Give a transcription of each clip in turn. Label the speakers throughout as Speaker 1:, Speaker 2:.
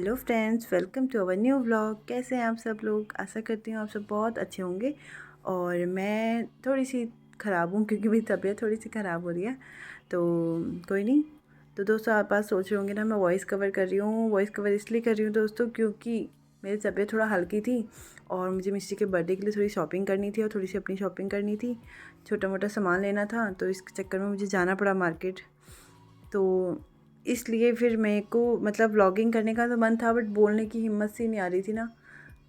Speaker 1: Hello friends, welcome to our new vlog. कैसे हैं आप सब लोग? आशा करती हूँ आप सब बहुत अच्छे होंगे। और मैं थोड़ी सी ख़राब हूँ क्योंकि मेरी तबीयत थोड़ी सी ख़राब हो रही है, तो कोई नहीं। तो दोस्तों, आप बात सोच रहे होंगे ना, मैं वॉइस कवर कर रही हूँ। वॉइस कवर इसलिए कर रही हूँ दोस्तों क्योंकि मेरी तबीयत थोड़ा हल्की थी और मुझे मिस्टी के बर्थडे के लिए थोड़ी शॉपिंग करनी थी और थोड़ी सी अपनी शॉपिंग करनी थी, छोटा मोटा सामान लेना था। तो इस चक्कर में मुझे जाना पड़ा मार्केट। तो इसलिए फिर मेरे को मतलब व्लॉगिंग करने का तो मन था, बट बोलने की हिम्मत सी नहीं आ रही थी ना।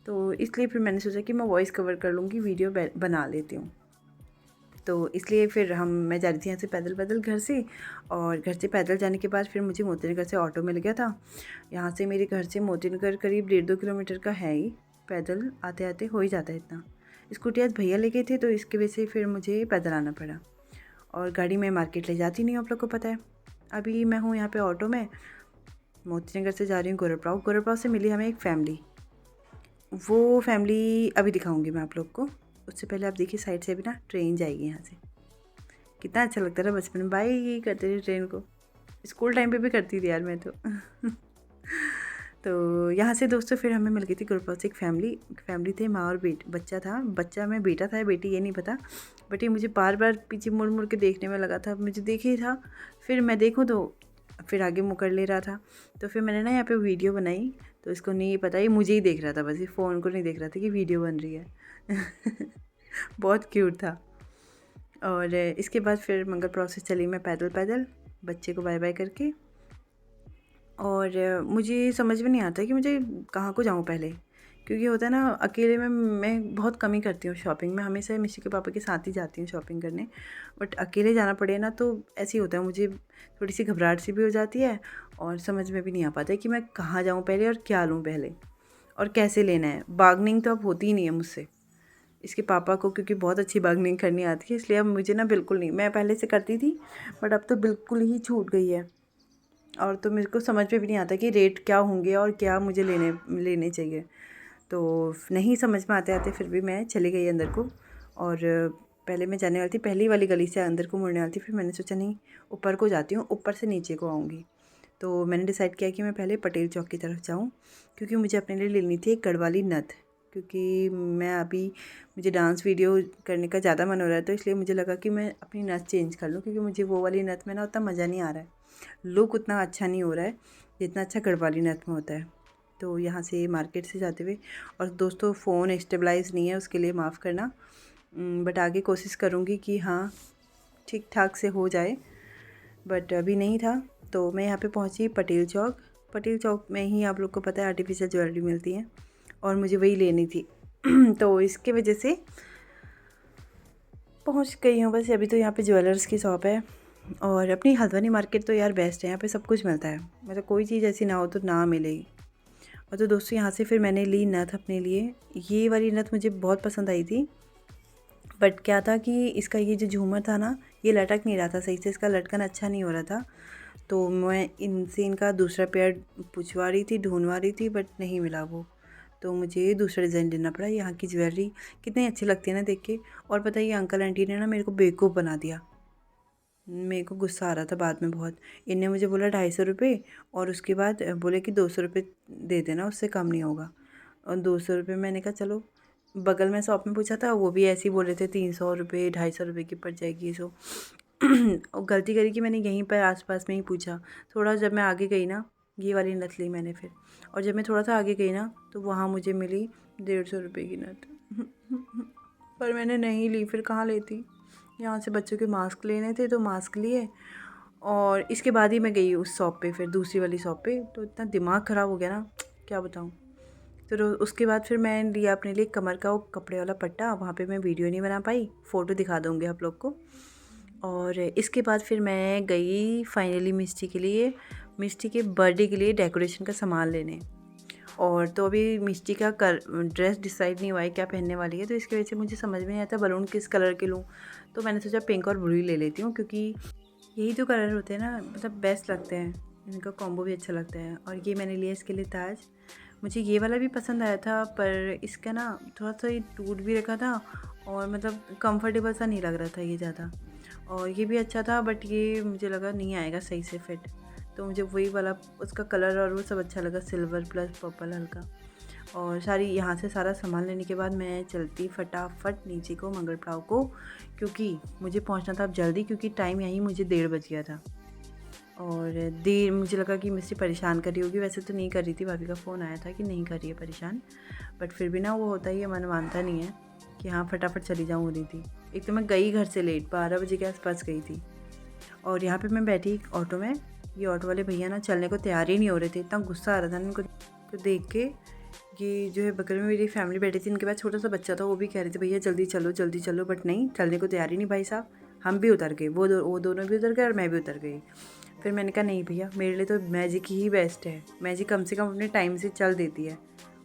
Speaker 1: तो इसलिए फिर मैंने सोचा कि मैं वॉइस कवर कर लूँगी, वीडियो बना लेती हूँ। तो इसलिए फिर मैं जा रही थी यहाँ से पैदल पैदल घर से। और घर से पैदल जाने के बाद फिर मुझे मोती नगर से ऑटो मिल गया था। यहाँ से मेरे घर से मोती नगर करीब 1.5-2 किलोमीटर का है ही, पैदल आते आते हो ही जाता है इतना। स्कूटी आज भैया लेके थे तो इसकी वजह से फिर मुझे पैदल आना पड़ा। और गाड़ी में मार्केट ले जाती नहीं, आप लोग को पता है। अभी मैं हूँ यहाँ पे ऑटो में, मोती नगर से जा रही हूँ गोरखपुर। गोरखपुर से मिली हमें एक फ़ैमिली, वो फैमिली अभी दिखाऊंगी मैं आप लोग को। उससे पहले आप देखिए, साइड से भी ना ट्रेन जाएगी यहाँ से। कितना अच्छा लगता था बचपन में, बाई करते थे ट्रेन को। स्कूल टाइम पे भी करती थी यार मैं तो। तो यहाँ से दोस्तों फिर हमें मिल गई थी गोरखपुर से एक फैमिली थे, माँ और बच्चा था। बच्चा में बेटा था या बेटी ये नहीं पता, बट ये मुझे बार बार पीछे मुड़ मुड़ के देखने में लगा था। मुझे देखे ही था, फिर मैं देखूँ तो फिर आगे मुकर ले रहा था। तो फिर मैंने ना यहाँ पे वीडियो बनाई। तो इसको नहीं पता, ये मुझे ही देख रहा था बस, ये फ़ोन को नहीं देख रहा था कि वीडियो बन रही है। बहुत क्यूट था। और इसके बाद फिर मंगल प्रोसेस चली मैं पैदल पैदल, बच्चे को बाय बाय करके। और मुझे समझ में नहीं आता कि मुझे कहाँ को जाऊँ पहले, क्योंकि होता है ना अकेले में मैं बहुत कम ही करती हूँ शॉपिंग। मैं हमेशा मिशी के पापा के साथ ही जाती हूँ शॉपिंग करने, बट अकेले जाना पड़े ना तो ऐसे ही होता है। मुझे थोड़ी सी घबराहट सी भी हो जाती है और समझ में भी नहीं आ पाता है कि मैं कहाँ जाऊँ पहले और क्या लूँ पहले और कैसे लेना है। बार्गनिंग तो अब होती ही नहीं है मुझसे। इसके पापा को क्योंकि बहुत अच्छी बार्गनिंग करनी आती है, इसलिए अब मुझे ना बिल्कुल नहीं। मैं पहले से करती थी बट अब तो बिल्कुल ही छूट गई है। और तो मेरे को समझ में भी नहीं आता कि रेट क्या होंगे और क्या मुझे लेने चाहिए। तो नहीं समझ में आते आते फिर भी मैं चली गई अंदर को। और पहले मैं जाने वाली थी पहली वाली गली से अंदर को मुड़ने वाली थी, फिर मैंने सोचा नहीं, ऊपर को जाती हूँ, ऊपर से नीचे को आऊँगी। तो मैंने डिसाइड किया कि मैं पहले पटेल चौक की तरफ जाऊँ, क्योंकि मुझे अपने लिए लेनी थी एक गढ़वाली नथ। क्योंकि मुझे डांस वीडियो करने का ज़्यादा मन हो रहा है, तो इसलिए मुझे लगा कि मैं अपनी नथ चेंज कर लूँ, क्योंकि मुझे वो वाली नथ में ना उतना मज़ा नहीं आ रहा है, लुक उतना अच्छा नहीं हो रहा है जितना अच्छा गढ़वाली नथ में होता है। तो यहाँ से मार्केट से जाते हुए, और दोस्तों फ़ोन स्टेबलाइज़ नहीं है, उसके लिए माफ़ करना, बट आगे कोशिश करूँगी कि हाँ ठीक ठाक से हो जाए, बट अभी नहीं था। तो मैं यहाँ पे पहुँची पटेल चौक। पटेल चौक में ही आप लोग को पता है आर्टिफिशियल ज्वेलरी मिलती है और मुझे वही लेनी थी। तो इसके वजह से पहुँच गई हूँ बस। अभी तो यहाँ पे ज्वेलर्स की शॉप है, और अपनी हल्द्वानी मार्केट तो यार बेस्ट है, यहाँ पे सब कुछ मिलता है। मतलब कोई चीज़ ऐसी ना हो तो ना मिलेगी। और तो दोस्तों यहाँ से फिर मैंने ली नथ अपने लिए। ये वाली नथ मुझे बहुत पसंद आई थी, बट क्या था कि इसका ये जो झूमर था ना, ये लटक नहीं रहा था सही से, इसका लटकन अच्छा नहीं हो रहा था। तो मैं इनसे इनका दूसरा पेयर पूछवा रही थी, ढूंढवा रही थी, बट नहीं मिला वो। तो मुझे दूसरा डिज़ाइन लेना पड़ा। यहाँ की ज्वेलरी कितनी अच्छी लगती है ना देख के। और पता है, ये अंकल आंटी ने ना मेरे को बेवकूफ़ बना दिया। मेरे को गुस्सा आ रहा था बाद में बहुत। इनने मुझे बोला 250 रुपये, और उसके बाद बोले कि 200 रुपये दे देना, उससे कम नहीं होगा। और 200 रुपये, मैंने कहा चलो। बगल में शॉप में पूछा था, वो भी ऐसे ही बोल रहे थे 300 रुपये 250 रुपये की पड़ जाएगी सो। और गलती करी कि मैंने यहीं पर आसपास में ही पूछा। थोड़ा जब मैं आगे गई ना, ये वाली नथ ली मैंने फिर। और जब मैं थोड़ा सा आगे गई ना, तो वहाँ मुझे मिली 150 रुपये की नथ। पर मैंने नहीं ली, फिर कहाँ लेती। यहाँ से बच्चों के मास्क लेने थे तो मास्क लिए, और इसके बाद ही मैं गई उस शॉप पे, फिर दूसरी वाली शॉप पे। तो इतना दिमाग ख़राब हो गया ना, क्या बताऊँ। फिर उसके बाद फिर मैं लिया अपने लिए कमर का वो कपड़े वाला पट्टा। वहाँ पे मैं वीडियो नहीं बना पाई, फ़ोटो दिखा दूँगी आप लोग को। और इसके बाद फिर मैं गई फाइनली मिष्टी के बर्थडे के लिए डेकोरेशन का सामान लेने। और तो अभी मिष्टी का ड्रेस डिसाइड नहीं हुआ है क्या पहनने वाली है, तो इसकी वजह से मुझे समझ में नहीं आता बलून किस कलर के लूँ। तो मैंने सोचा पिंक और ब्लू ही ले लेती हूँ, क्योंकि यही जो कलर होते हैं ना, मतलब बेस्ट लगते हैं, इनका कॉम्बो भी अच्छा लगता है। और ये मैंने लिया इसके लिए ताज। मुझे ये वाला भी पसंद आया था, पर इसका ना थोड़ा सा ये टूट भी रखा था, और मतलब कंफर्टेबल सा नहीं लग रहा था ये ज़्यादा। और ये भी अच्छा था, बट ये मुझे लगा नहीं आएगा सही से फिट। तो मुझे वही वाला उसका कलर और वो सब अच्छा लगा, सिल्वर प्लस पर्पल हल्का। और सारी यहाँ से सारा सामान लेने के बाद मैं चलती फटाफट नीचे को मंगल पाव को, क्योंकि मुझे पहुँचना था अब जल्दी, क्योंकि टाइम यहीं मुझे 1:30 बज गया था। और देर मुझे लगा कि मिस्टी परेशान कर रही होगी, वैसे तो नहीं कर रही थी, भाभी का फ़ोन आया था कि नहीं कर रही है परेशान, बट फिर भी ना वो होता ही है, मन मानता नहीं है कि हाँ फटाफट चली जाऊँ, हो रही थी। एक तो मैं गई घर से लेट 12 बजे के आसपास गई थी। और यहाँ पे मैं बैठी ऑटो में, ये ऑटो वाले भैया ना चलने को तैयार ही नहीं हो रहे थे, इतना गुस्सा आ रहा था उनको तो देख के। कि जो है बगल में मेरी फैमिली बैठी थी, उनके पास छोटा सा बच्चा था, वो भी कह रहे थे भैया जल्दी चलो, बट नहीं, चलने को तैयार ही नहीं भाई साहब। हम भी उतर गए, वो दोनों भी उतर गए और मैं भी उतर गई। फिर मैंने कहा नहीं भैया, मेरे लिए तो मैजिक ही बेस्ट है, मैजिक कम से कम अपने टाइम से चल देती है।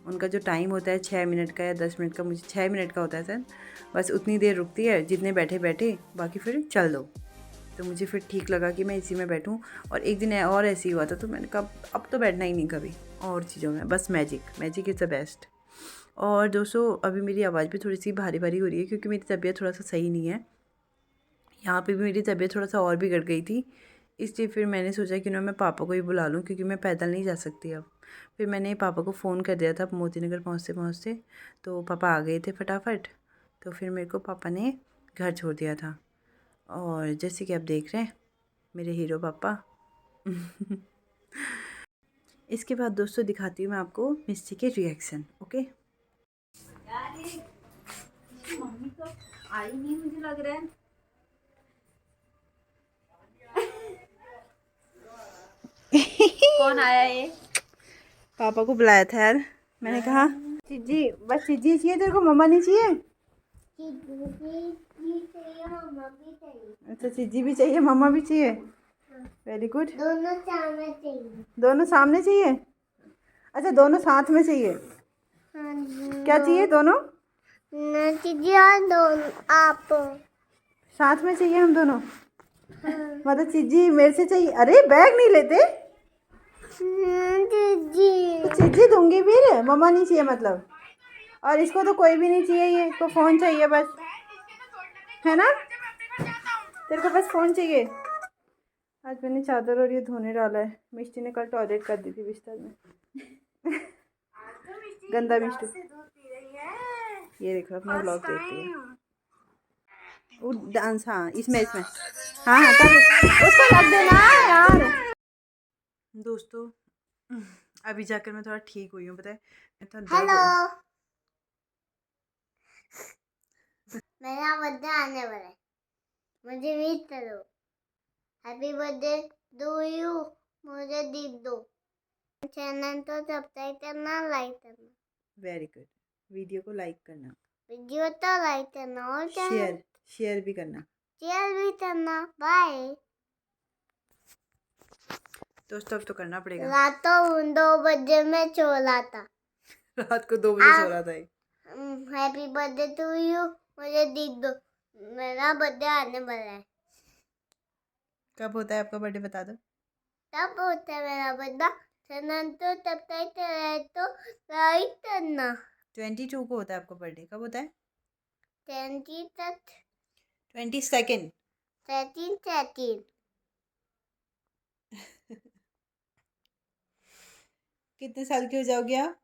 Speaker 1: उनका जो टाइम होता है 6 मिनट का या 10 मिनट का, मुझे 6 मिनट का होता है सर, बस उतनी देर रुकती है जितने बैठे, बाकी फिर चल दो। तो मुझे फिर ठीक लगा कि मैं इसी में बैठूं। और एक दिन और ऐसे ही हुआ था, तो मैंने कहा अब तो बैठना ही नहीं कभी और चीज़ों में, बस मैजिक इज़ द बेस्ट। और दोस्तों अभी मेरी आवाज़ भी थोड़ी सी भारी भारी हो रही है, क्योंकि मेरी तबीयत थोड़ा सा सही नहीं है। यहाँ पे भी मेरी तबीयत थोड़ा सा और बिगड़ गई थी, इसलिए फिर मैंने सोचा कि ना मैं पापा को ही बुला लूँ, क्योंकि मैं पैदल नहीं जा सकती अब। फिर मैंने पापा को फ़ोन कर दिया था मोती नगर पहुँचते, तो पापा आ गए थे फटाफट। तो फिर मेरे को पापा ने घर छोड़ दिया था। और जैसे कि आप देख रहे हैं मेरे हीरो पापा। इसके बाद दोस्तों दिखाती हूँ मैं आपको मिस्टी के रिएक्शन। ओके, मम्मी तो आई नहीं मुझे लग रहा है। कौन आया ये? पापा को बुलाया था यार, मैंने कहा चीजी, बस चीजी चाहिए तेरे को, मम्मा नहीं चाहिए? अच्छा चीजी भी चाहिए, मम्मा भी चाहिए, वेरी गुड।
Speaker 2: दोनों सामने चाहिए।
Speaker 1: दोनों सामने चाहिए? अच्छा दोनों साथ में चाहिए? क्या चाहिए दोनों?
Speaker 2: चीजी और दोनों आप
Speaker 1: साथ में चाहिए हम दोनों? मतलब चीजी मेरे से चाहिए? अरे बैग नहीं लेते?
Speaker 2: चीजी
Speaker 1: तो चीजी दूंगी फिर, मम्मा नहीं चाहिए मतलब? और इसको तो कोई भी नहीं चाहिए, ये इसको फ़ोन चाहिए बस, है ना? तेरे को बस फ़ोन चाहिए। आज मैंने चादर और ये धोने डाला है, मिष्टी ने कल टॉयलेट कर दी थी बिस्तर में। गंदा मिष्टी, ये देखो अपना ब्लॉग देखती है वो डांस। हाँ इसमें हाँ हाँ कर, उसको रख देना यार। दोस्तों अभी जाकर मैं थोड़ा ठीक हुई हूँ, पता है मैं तो
Speaker 2: हेलो, मेरा बर्थडे आने वाला है, मुझे विश करो। हैप्पी बर्थडे टू यू, मुझे दिख दो। चैनल तो सब्सक्राइब करना, लाइक करना।
Speaker 1: वेरी गुड, वीडियो को लाइक करना,
Speaker 2: वीडियो तो लाइक करना और
Speaker 1: शेयर भी करना,
Speaker 2: शेयर भी करना। बाय।
Speaker 1: दोस्तों अब तो करना पड़ेगा।
Speaker 2: रात को 2 बजे में सो रहा था।
Speaker 1: रात को 2 बजे सो रहा था।
Speaker 2: हैप्पी बर्थडे टू यू, मुझे दिख दो, मेरा बर्थडे आने वाला है।
Speaker 1: कब होता है आपका बर्थडे बता दो?
Speaker 2: तब होता है मेरा बर्थडे, चैनल तो सब्सक्राइब तो लाइक करना।
Speaker 1: 22 को होता है आपका बर्थडे, कब होता है?
Speaker 2: 20 तक
Speaker 1: 22
Speaker 2: 13
Speaker 1: कितने साल की हो जाओगे आप?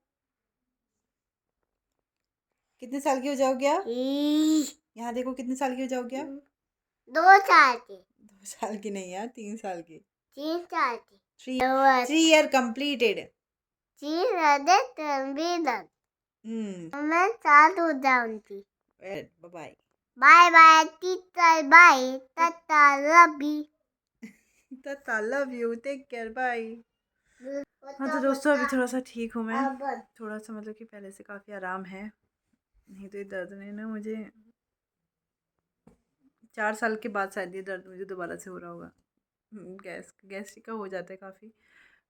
Speaker 1: कितने साल की हो जाओगे आप? यहाँ देखो कितने साल की हो जाओगे आप?
Speaker 2: 2 साल की।
Speaker 1: 2 साल की नहीं यार, 3 साल की।
Speaker 2: 3 साल की।
Speaker 1: 3 ईयर कंप्लीटेड।
Speaker 2: 3 हृदय संविधान।
Speaker 1: हम्म,
Speaker 2: मैं 7 हो जाऊंगी।
Speaker 1: Bye
Speaker 2: bye bye teacher, bye tata, love you.
Speaker 1: Tata, love you, take care, bye. हाँ तो दोस्तों अभी थोड़ा सा ठीक हूँ मैं, थोड़ा सा मतलब कि पहले से काफ़ी आराम है, नहीं तो ये दर्द ने ना मुझे 4 साल के बाद शायद ये दर्द मुझे दोबारा से हो रहा होगा। गैस्ट्रिक का हो जाता है काफ़ी,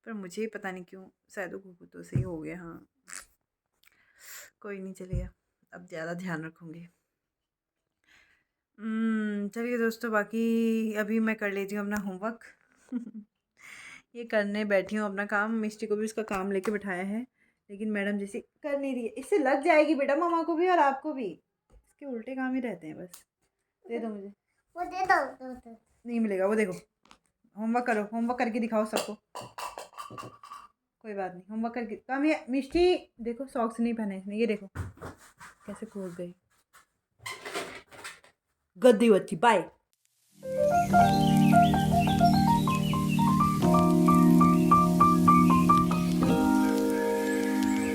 Speaker 1: पर मुझे पता नहीं क्यों, शायद वो घुघुतों से ही हो गया। हाँ कोई नहीं, चलिए अब ज़्यादा ध्यान रखूँगी। चलिए दोस्तों, बाकी अभी मैं कर लेती हूँ अपना होमवर्क। ये करने बैठी हूँ अपना काम, मिस्टी को भी उसका काम लेके बिठाया है, लेकिन मैडम जैसे कर नहीं रही है। इससे लग जाएगी बेटा मामा को भी और आपको भी, इसके उल्टे काम ही रहते हैं बस। दे दो मुझे।
Speaker 2: वो दे दो।
Speaker 1: नहीं मिलेगा वो, देखो होमवर्क करो, होमवर्क करके दिखाओ सबको। कोई बात नहीं, होमवर्क करके कम। ये मिष्टी देखो, सॉक्स नहीं पहने इसने, ये देखो कैसे कूद गई। गद्दी बच्ची, बाय।